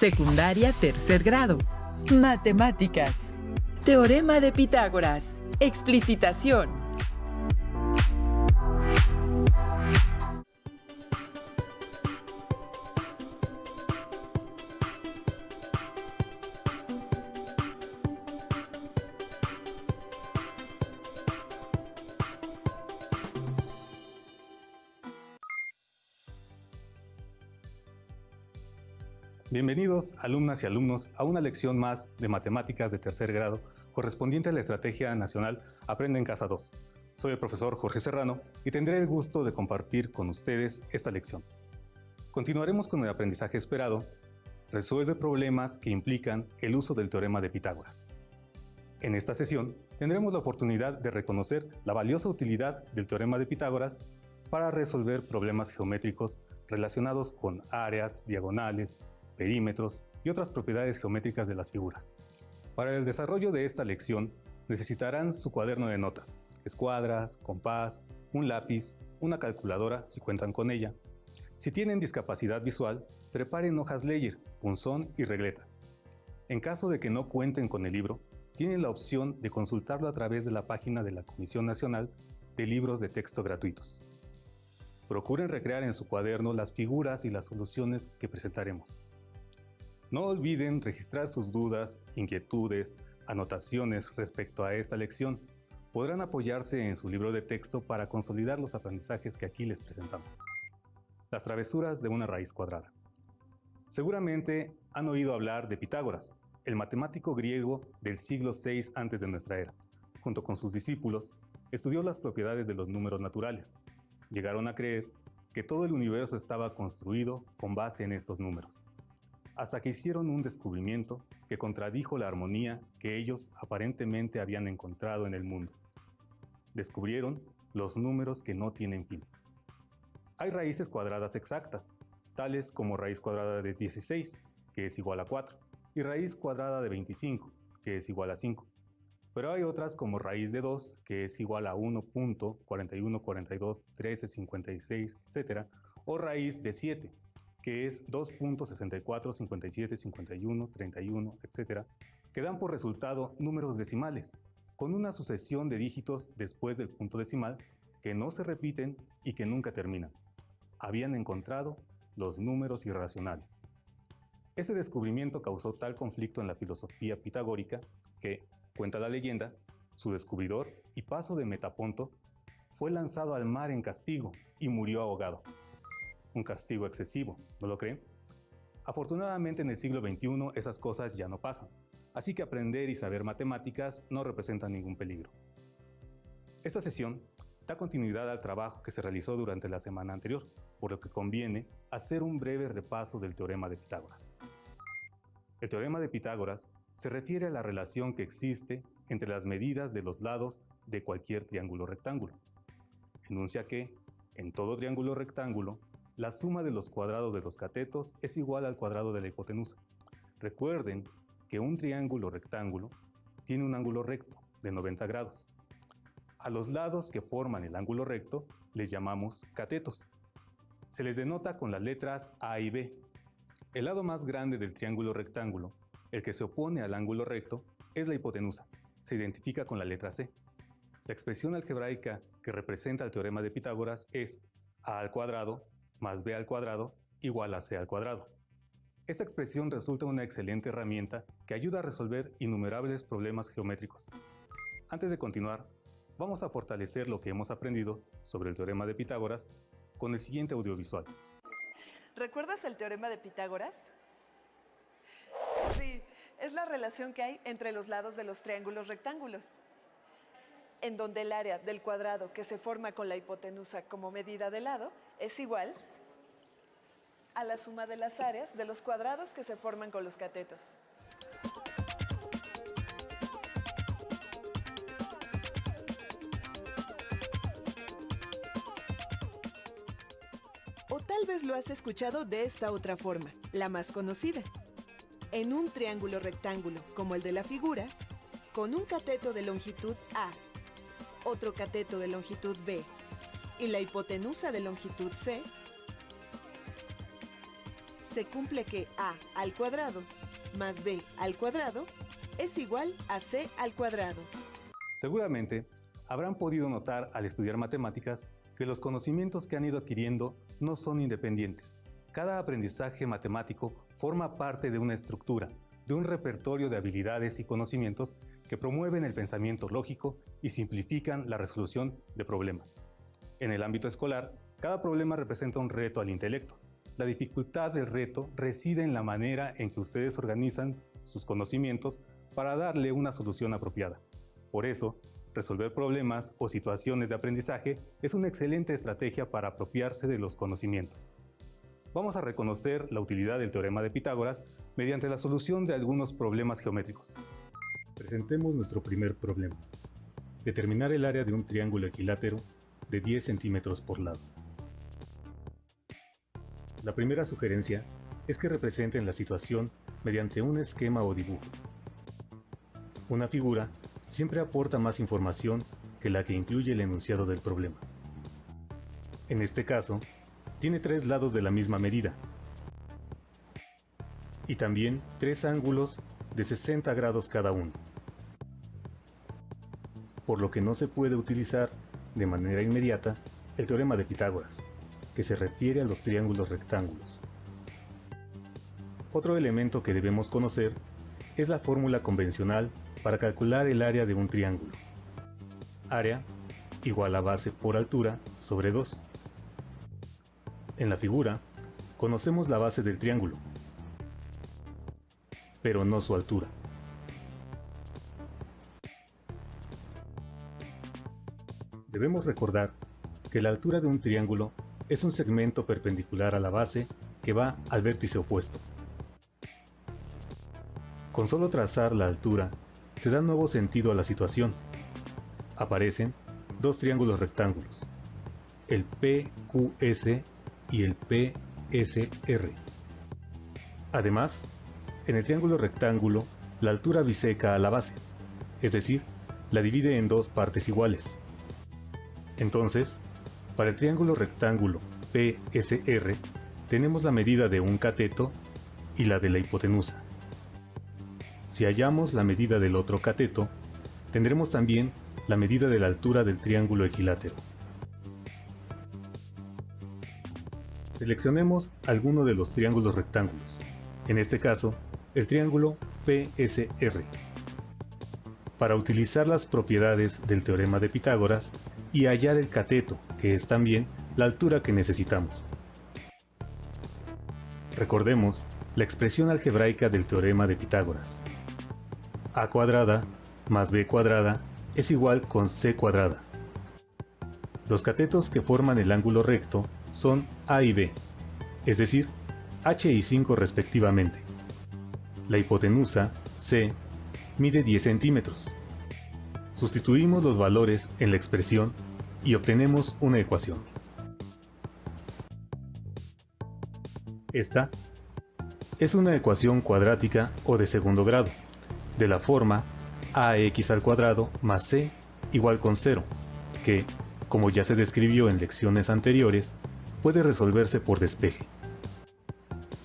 Secundaria tercer grado. Matemáticas. Teorema de Pitágoras. Explicitación. Bienvenidos, alumnas y alumnos, a una lección más de Matemáticas de tercer grado, correspondiente a la Estrategia Nacional Aprende en Casa 2. Soy el profesor Jorge Serrano y tendré el gusto de compartir con ustedes esta lección. Continuaremos con el aprendizaje esperado. Resuelve problemas que implican el uso del Teorema de Pitágoras. En esta sesión tendremos la oportunidad de reconocer la valiosa utilidad del Teorema de Pitágoras para resolver problemas geométricos relacionados con áreas, diagonales, perímetros y otras propiedades geométricas de las figuras. Para el desarrollo de esta lección necesitarán su cuaderno de notas, escuadras, compás, un lápiz, una calculadora si cuentan con ella. Si tienen discapacidad visual, preparen hojas Ledger, punzón y regleta. En caso de que no cuenten con el libro, tienen la opción de consultarlo a través de la página de la Comisión Nacional de Libros de Texto Gratuitos. Procuren recrear en su cuaderno las figuras y las soluciones que presentaremos. No olviden registrar sus dudas, inquietudes, anotaciones respecto a esta lección. Podrán apoyarse en su libro de texto para consolidar los aprendizajes que aquí les presentamos. Las travesuras de una raíz cuadrada. Seguramente han oído hablar de Pitágoras, el matemático griego del siglo VI antes de nuestra era. Junto con sus discípulos, estudió las propiedades de los números naturales. Llegaron a creer que todo el universo estaba construido con base en estos números, hasta que hicieron un descubrimiento que contradijo la armonía que ellos aparentemente habían encontrado en el mundo. Descubrieron los números que no tienen fin. Hay raíces cuadradas exactas, tales como raíz cuadrada de 16, que es igual a 4, y raíz cuadrada de 25, que es igual a 5. Pero hay otras como raíz de 2, que es igual a 1.41, 42, 13, 56, etc., o raíz de 7, que es 2.64, 57, 51, 31, etc., que dan por resultado números decimales, con una sucesión de dígitos después del punto decimal que no se repiten y que nunca terminan. Habían encontrado los números irracionales. Ese descubrimiento causó tal conflicto en la filosofía pitagórica que, cuenta la leyenda, su descubridor, Hipaso de Metaponto, fue lanzado al mar en castigo y murió ahogado. Un castigo excesivo, ¿no lo creen? Afortunadamente en el siglo XXI esas cosas ya no pasan, así que aprender y saber matemáticas no representa ningún peligro. Esta sesión da continuidad al trabajo que se realizó durante la semana anterior, por lo que conviene hacer un breve repaso del Teorema de Pitágoras. El Teorema de Pitágoras se refiere a la relación que existe entre las medidas de los lados de cualquier triángulo rectángulo. Enuncia que, en todo triángulo rectángulo, la suma de los cuadrados de los catetos es igual al cuadrado de la hipotenusa. Recuerden que un triángulo rectángulo tiene un ángulo recto de 90 grados. A los lados que forman el ángulo recto les llamamos catetos. Se les denota con las letras A y B. El lado más grande del triángulo rectángulo, el que se opone al ángulo recto, es la hipotenusa. Se identifica con la letra C. La expresión algebraica que representa el Teorema de Pitágoras es A al cuadrado más b al cuadrado igual a c al cuadrado. Esta expresión resulta una excelente herramienta que ayuda a resolver innumerables problemas geométricos. Antes de continuar, vamos a fortalecer lo que hemos aprendido sobre el Teorema de Pitágoras con el siguiente audiovisual. ¿Recuerdas el Teorema de Pitágoras? Sí, es la relación que hay entre los lados de los triángulos rectángulos, en donde el área del cuadrado que se forma con la hipotenusa como medida de lado es igual a la suma de las áreas de los cuadrados que se forman con los catetos. O tal vez lo has escuchado de esta otra forma, la más conocida. En un triángulo rectángulo como el de la figura, con un cateto de longitud A, otro cateto de longitud B y la hipotenusa de longitud C, se cumple que a al cuadrado más b al cuadrado es igual a c al cuadrado. Seguramente habrán podido notar al estudiar matemáticas que los conocimientos que han ido adquiriendo no son independientes. Cada aprendizaje matemático forma parte de una estructura, de un repertorio de habilidades y conocimientos que promueven el pensamiento lógico y simplifican la resolución de problemas. En el ámbito escolar, cada problema representa un reto al intelecto. La dificultad del reto reside en la manera en que ustedes organizan sus conocimientos para darle una solución apropiada. Por eso, resolver problemas o situaciones de aprendizaje es una excelente estrategia para apropiarse de los conocimientos. Vamos a reconocer la utilidad del teorema de Pitágoras mediante la solución de algunos problemas geométricos. Presentemos nuestro primer problema. Determinar el área de un triángulo equilátero de 10 centímetros por lado. La primera sugerencia es que representen la situación mediante un esquema o dibujo. Una figura siempre aporta más información que la que incluye el enunciado del problema. En este caso, tiene 3 lados de la misma medida y también 3 ángulos de 60 grados cada uno, por lo que no se puede utilizar de manera inmediata el teorema de Pitágoras, que se refiere a los triángulos rectángulos. Otro elemento que debemos conocer es la fórmula convencional para calcular el área de un triángulo. Área igual a base por altura sobre 2. En la figura, conocemos la base del triángulo, pero no su altura. Debemos recordar que la altura de un triángulo es un segmento perpendicular a la base que va al vértice opuesto. Con solo trazar la altura, se da nuevo sentido a la situación. Aparecen 2 triángulos rectángulos, el PQS y el PSR. Además, en el triángulo rectángulo, la altura biseca a la base, es decir, la divide en 2 partes iguales. Entonces, para el triángulo rectángulo PSR, tenemos la medida de un cateto y la de la hipotenusa. Si hallamos la medida del otro cateto, tendremos también la medida de la altura del triángulo equilátero. Seleccionemos alguno de los triángulos rectángulos, en este caso, el triángulo PSR, para utilizar las propiedades del teorema de Pitágoras y hallar el cateto, que es también la altura que necesitamos. Recordemos la expresión algebraica del teorema de Pitágoras. A cuadrada más b cuadrada es igual con c cuadrada. Los catetos que forman el ángulo recto son A y B, es decir, h y 5 respectivamente. La hipotenusa, c, mide 10 centímetros. Sustituimos los valores en la expresión y obtenemos una ecuación. Esta es una ecuación cuadrática o de segundo grado, de la forma ax al cuadrado más c igual con 0, que, como ya se describió en lecciones anteriores, puede resolverse por despeje.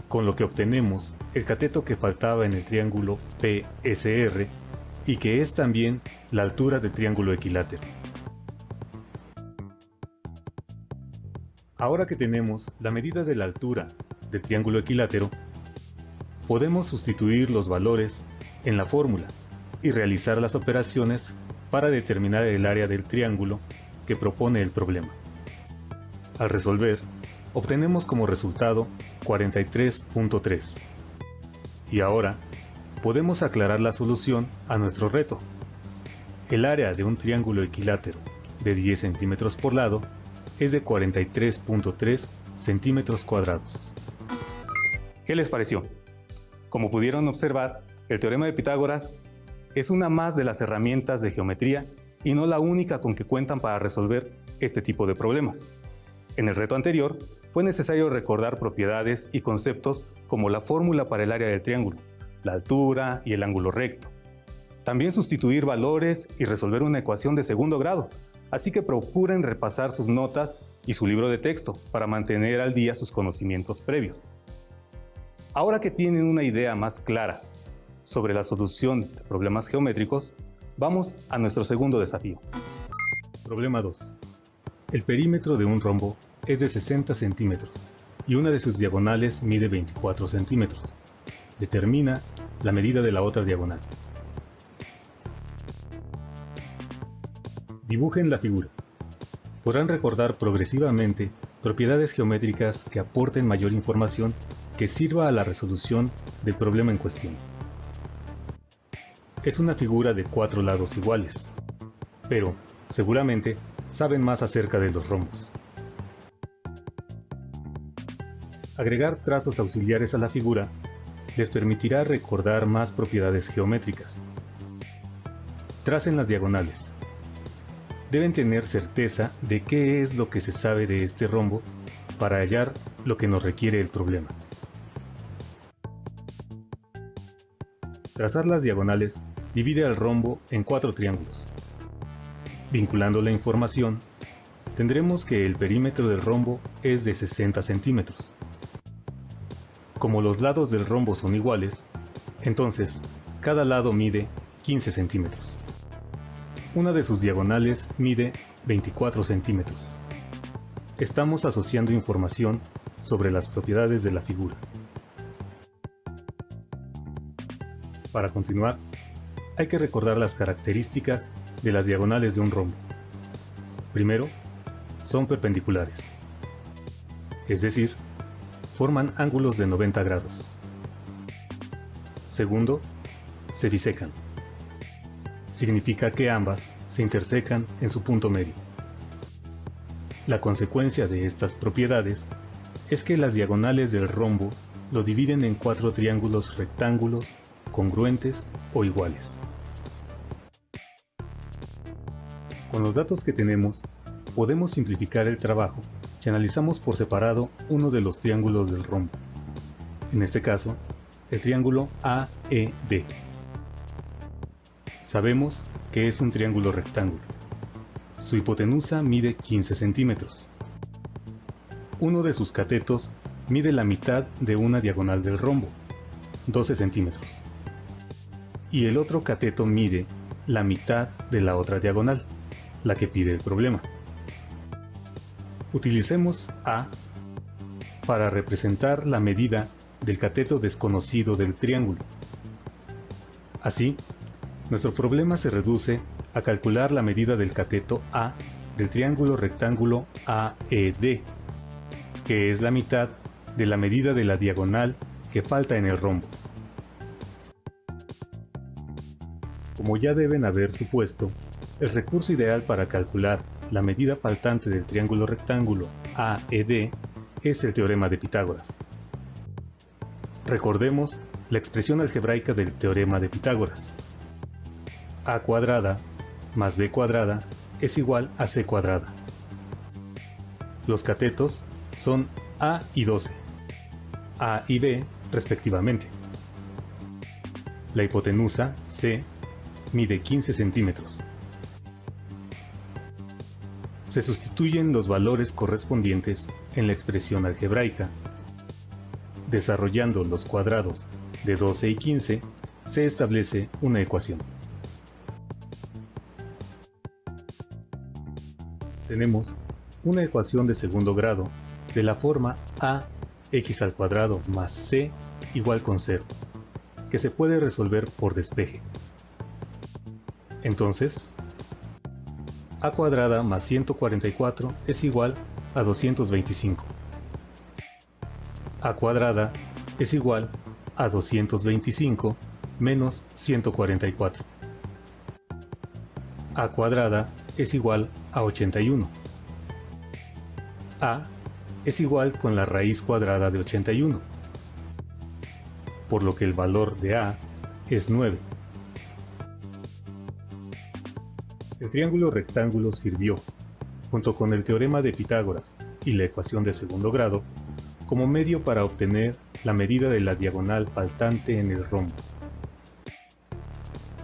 Con lo que obtenemos el cateto que faltaba en el triángulo PSR y que es también la altura del triángulo equilátero. Ahora que tenemos la medida de la altura del triángulo equilátero, podemos sustituir los valores en la fórmula y realizar las operaciones para determinar el área del triángulo que propone el problema. Al resolver, obtenemos como resultado 43.3. Y ahora, podemos aclarar la solución a nuestro reto. El área de un triángulo equilátero de 10 centímetros por lado es de 43.3 centímetros cuadrados. ¿Qué les pareció? Como pudieron observar, el teorema de Pitágoras es una más de las herramientas de geometría y no la única con que cuentan para resolver este tipo de problemas. En el reto anterior, fue necesario recordar propiedades y conceptos como la fórmula para el área del triángulo, la altura y el ángulo recto. También sustituir valores y resolver una ecuación de segundo grado, así que procuren repasar sus notas y su libro de texto para mantener al día sus conocimientos previos. Ahora que tienen una idea más clara sobre la solución de problemas geométricos, vamos a nuestro segundo desafío. Problema 2. El perímetro de un rombo es de 60 centímetros y una de sus diagonales mide 24 centímetros. Determina la medida de la otra diagonal. Dibujen la figura. Podrán recordar progresivamente propiedades geométricas que aporten mayor información que sirva a la resolución del problema en cuestión. Es una figura de 4 lados iguales, pero seguramente saben más acerca de los rombos. Agregar trazos auxiliares a la figura les permitirá recordar más propiedades geométricas. Tracen las diagonales. Deben tener certeza de qué es lo que se sabe de este rombo para hallar lo que nos requiere el problema. Trazar las diagonales divide al rombo en 4 triángulos. Vinculando la información, tendremos que el perímetro del rombo es de 60 centímetros. Como los lados del rombo son iguales, entonces cada lado mide 15 centímetros. Una de sus diagonales mide 24 centímetros. Estamos asociando información sobre las propiedades de la figura. Para continuar, hay que recordar las características de las diagonales de un rombo. Primero, son perpendiculares, es decir, forman ángulos de 90 grados. Segundo, se disecan. Significa que ambas se intersecan en su punto medio. La consecuencia de estas propiedades es que las diagonales del rombo lo dividen en 4 triángulos rectángulos congruentes o iguales. Con los datos que tenemos, podemos simplificar el trabajo si analizamos por separado uno de los triángulos del rombo. En este caso, el triángulo AED. Sabemos que es un triángulo rectángulo. Su hipotenusa mide 15 centímetros. Uno de sus catetos mide la mitad de una diagonal del rombo, 12 centímetros. Y el otro cateto mide la mitad de la otra diagonal, la que pide el problema. Utilicemos A para representar la medida del cateto desconocido del triángulo. Así, nuestro problema se reduce a calcular la medida del cateto A del triángulo rectángulo AED, que es la mitad de la medida de la diagonal que falta en el rombo. Como ya deben haber supuesto, el recurso ideal para calcular la medida faltante del triángulo rectángulo AED es el teorema de Pitágoras. Recordemos la expresión algebraica del teorema de Pitágoras. A cuadrada más B cuadrada es igual a C cuadrada. Los catetos son A y 12, A y B respectivamente. La hipotenusa C mide 15 centímetros. Se sustituyen los valores correspondientes en la expresión algebraica. Desarrollando los cuadrados de 12 y 15, se establece una ecuación. Tenemos una ecuación de segundo grado de la forma ax² más c igual con 0, que se puede resolver por despeje. Entonces, a cuadrada más 144 es igual a 225. A cuadrada es igual a 225 menos 144. A cuadrada es igual a 81. A es igual con la raíz cuadrada de 81, por lo que el valor de A es 9. El triángulo rectángulo sirvió, junto con el teorema de Pitágoras y la ecuación de segundo grado, como medio para obtener la medida de la diagonal faltante en el rombo.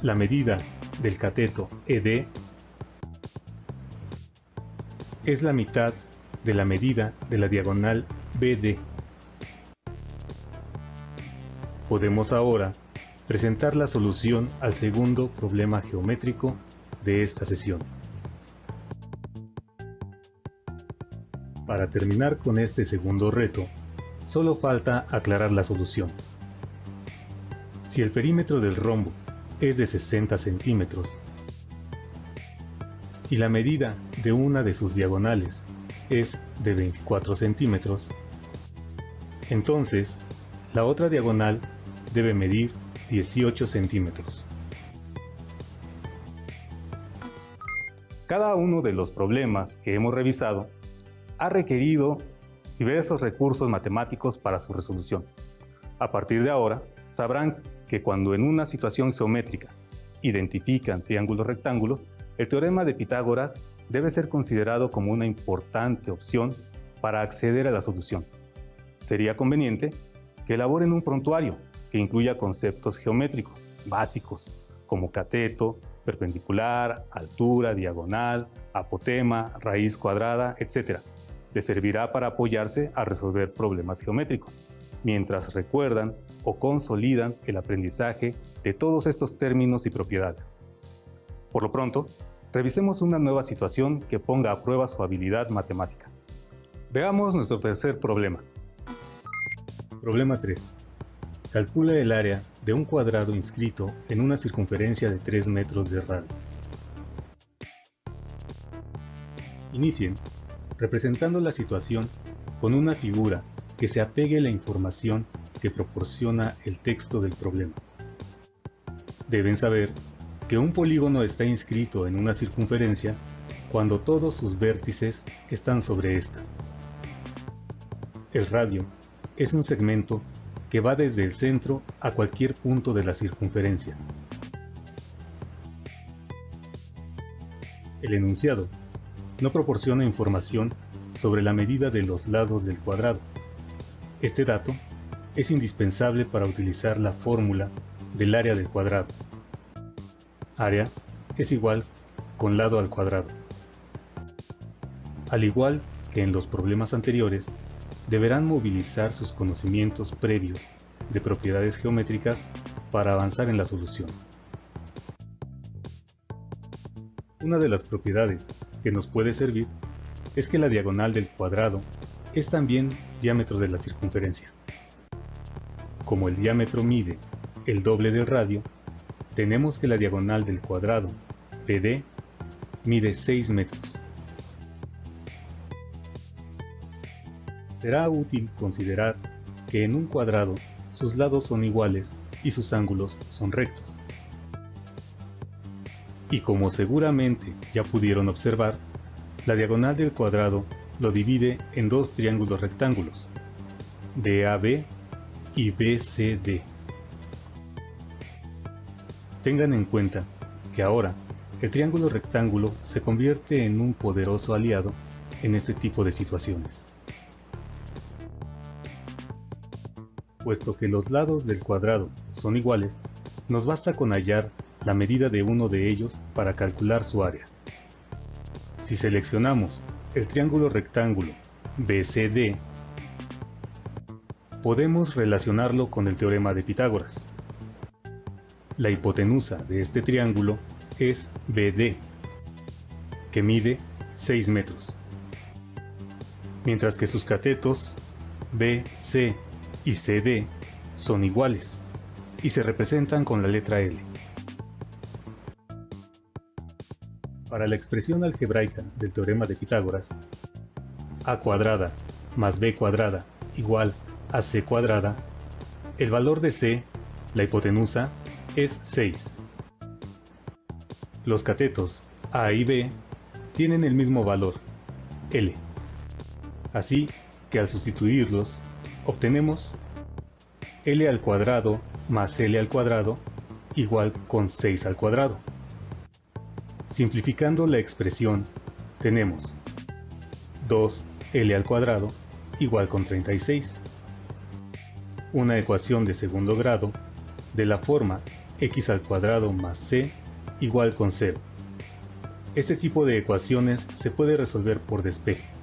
La medida del cateto ED es la mitad de la medida de la diagonal BD. Podemos ahora presentar la solución al segundo problema geométrico de esta sesión. Para terminar con este segundo reto, solo falta aclarar la solución. Si el perímetro del rombo es de 60 centímetros y la medida de una de sus diagonales es de 24 centímetros, entonces la otra diagonal debe medir 18 centímetros. Cada uno de los problemas que hemos revisado ha requerido diversos recursos matemáticos para su resolución. A partir de ahora, sabrán que cuando en una situación geométrica identifican triángulos rectángulos, el teorema de Pitágoras debe ser considerado como una importante opción para acceder a la solución. Sería conveniente que elaboren un prontuario que incluya conceptos geométricos básicos como cateto, perpendicular, altura, diagonal, apotema, raíz cuadrada, etc. Les servirá para apoyarse a resolver problemas geométricos, mientras recuerdan o consolidan el aprendizaje de todos estos términos y propiedades. Por lo pronto, revisemos una nueva situación que ponga a prueba su habilidad matemática. Veamos nuestro tercer problema. Problema 3. Calcula el área de un cuadrado inscrito en una circunferencia de 3 metros de radio. Inicien representando la situación con una figura que se apegue a la información que proporciona el texto del problema. Deben saber que un polígono está inscrito en una circunferencia cuando todos sus vértices están sobre esta. El radio es un segmento que va desde el centro a cualquier punto de la circunferencia. El enunciado no proporciona información sobre la medida de los lados del cuadrado. Este dato es indispensable para utilizar la fórmula del área del cuadrado. Área es igual con lado al cuadrado. Al igual que en los problemas anteriores, deberán movilizar sus conocimientos previos de propiedades geométricas para avanzar en la solución. Una de las propiedades que nos puede servir es que la diagonal del cuadrado es también diámetro de la circunferencia. Como el diámetro mide el doble del radio, tenemos que la diagonal del cuadrado, PD, mide 6 metros. Será útil considerar que en un cuadrado sus lados son iguales y sus ángulos son rectos. Y como seguramente ya pudieron observar, la diagonal del cuadrado lo divide en dos triángulos rectángulos, DAB y BCD. Tengan en cuenta que ahora el triángulo rectángulo se convierte en un poderoso aliado en este tipo de situaciones. Puesto que los lados del cuadrado son iguales, nos basta con hallar la medida de uno de ellos para calcular su área. Si seleccionamos el triángulo rectángulo BCD, podemos relacionarlo con el teorema de Pitágoras. La hipotenusa de este triángulo es BD, que mide 6 metros, mientras que sus catetos BC y CD son iguales y se representan con la letra L. Para la expresión algebraica del teorema de Pitágoras, a cuadrada más b cuadrada igual a c cuadrada, el valor de c, la hipotenusa, es 6. Los catetos a y b tienen el mismo valor, L. Así que al sustituirlos, obtenemos L al cuadrado más L al cuadrado igual con 6 al cuadrado. Simplificando la expresión, tenemos 2L al cuadrado igual con 36. Una ecuación de segundo grado de la forma x al cuadrado más c igual con 0. Este tipo de ecuaciones se puede resolver por despeje.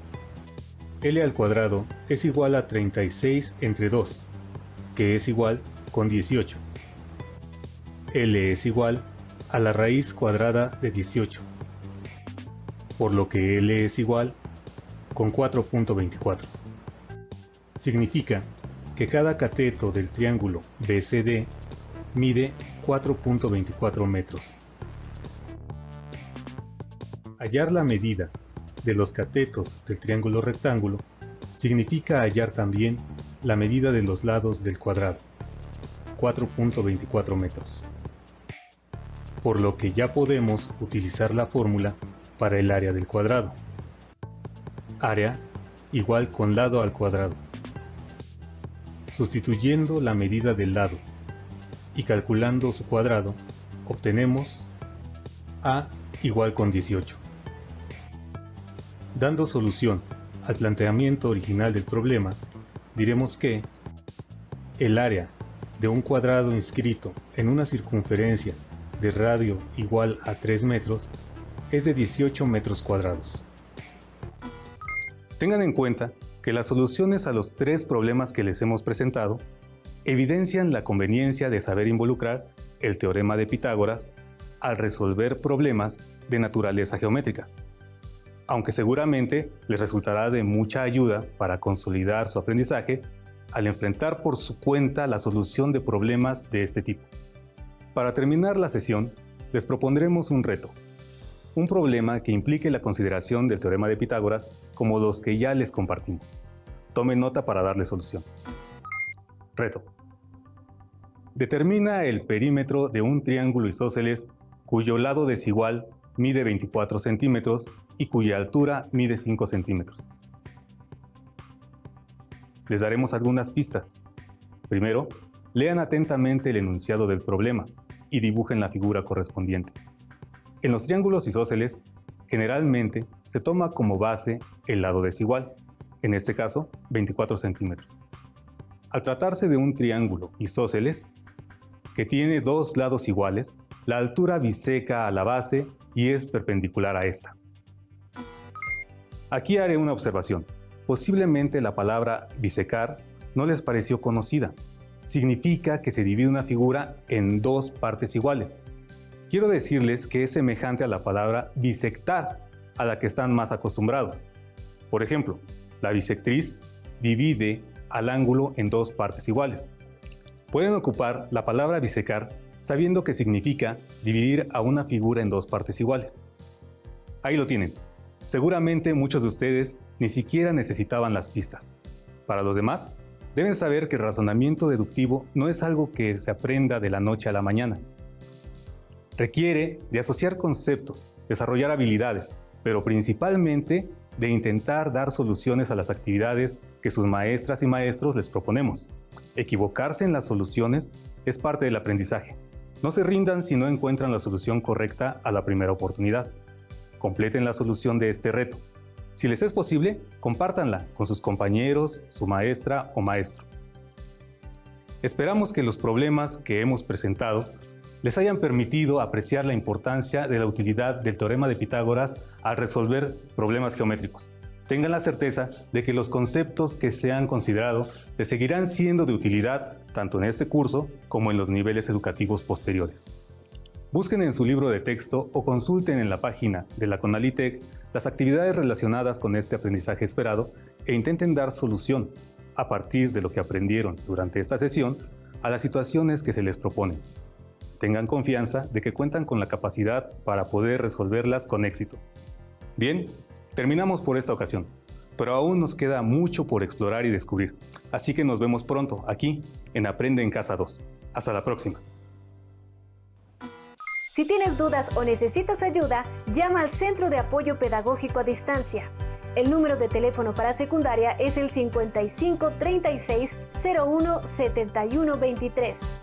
L al cuadrado es igual a 36 entre 2, que es igual con 18. L es igual a la raíz cuadrada de 18, por lo que L es igual con 4.24. Significa que cada cateto del triángulo BCD mide 4.24 metros. Hallar la medida de los catetos del triángulo rectángulo significa hallar también la medida de los lados del cuadrado, 4.24 metros. Por lo que ya podemos utilizar la fórmula para el área del cuadrado. Área igual con lado al cuadrado. Sustituyendo la medida del lado y calculando su cuadrado, obtenemos A igual con 18. Dando solución al planteamiento original del problema, diremos que el área de un cuadrado inscrito en una circunferencia de radio igual a 3 metros es de 18 metros cuadrados. Tengan en cuenta que las soluciones a los 3 problemas que les hemos presentado evidencian la conveniencia de saber involucrar el teorema de Pitágoras al resolver problemas de naturaleza geométrica, aunque seguramente les resultará de mucha ayuda para consolidar su aprendizaje al enfrentar por su cuenta la solución de problemas de este tipo. Para terminar la sesión, les propondremos un reto, un problema que implique la consideración del teorema de Pitágoras como los que ya les compartimos. Tomen nota para darle solución. Reto. Determina el perímetro de un triángulo isósceles cuyo lado desigual mide 24 centímetros y cuya altura mide 5 centímetros. Les daremos algunas pistas. Primero, lean atentamente el enunciado del problema y dibujen la figura correspondiente. En los triángulos isósceles, generalmente se toma como base el lado desigual, en este caso 24 centímetros. Al tratarse de un triángulo isósceles que tiene 2 lados iguales, la altura biseca a la base y es perpendicular a esta. Aquí haré una observación. Posiblemente la palabra bisecar no les pareció conocida. Significa que se divide una figura en 2 partes iguales. Quiero decirles que es semejante a la palabra bisectar, a la que están más acostumbrados. Por ejemplo, la bisectriz divide al ángulo en 2 partes iguales. Pueden ocupar la palabra bisecar sabiendo que significa dividir a una figura en 2 partes iguales. Ahí lo tienen. Seguramente muchos de ustedes ni siquiera necesitaban las pistas. Para los demás, deben saber que el razonamiento deductivo no es algo que se aprenda de la noche a la mañana. Requiere de asociar conceptos, desarrollar habilidades, pero principalmente de intentar dar soluciones a las actividades que sus maestras y maestros les proponemos. Equivocarse en las soluciones es parte del aprendizaje. No se rindan si no encuentran la solución correcta a la primera oportunidad. Completen la solución de este reto. Si les es posible, compártanla con sus compañeros, su maestra o maestro. Esperamos que los problemas que hemos presentado les hayan permitido apreciar la importancia de la utilidad del teorema de Pitágoras al resolver problemas geométricos. Tengan la certeza de que los conceptos que se han considerado les seguirán siendo de utilidad tanto en este curso como en los niveles educativos posteriores. Busquen en su libro de texto o consulten en la página de la CONALITEC las actividades relacionadas con este aprendizaje esperado e intenten dar solución, a partir de lo que aprendieron durante esta sesión, a las situaciones que se les proponen. Tengan confianza de que cuentan con la capacidad para poder resolverlas con éxito. Bien, terminamos por esta ocasión, pero aún nos queda mucho por explorar y descubrir, así que nos vemos pronto aquí en Aprende en Casa 2. Hasta la próxima. Si tienes dudas o necesitas ayuda, llama al Centro de Apoyo Pedagógico a Distancia. El número de teléfono para secundaria es el 55 36 01 71 23.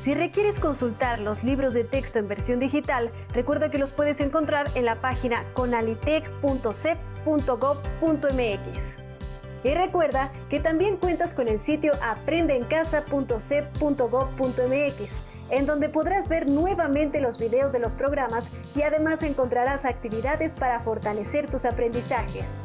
Si requieres consultar los libros de texto en versión digital, recuerda que los puedes encontrar en la página conalitec.cep.gov.mx. Y recuerda que también cuentas con el sitio aprendeencasa.cep.gov.mx, en donde podrás ver nuevamente los videos de los programas y además encontrarás actividades para fortalecer tus aprendizajes.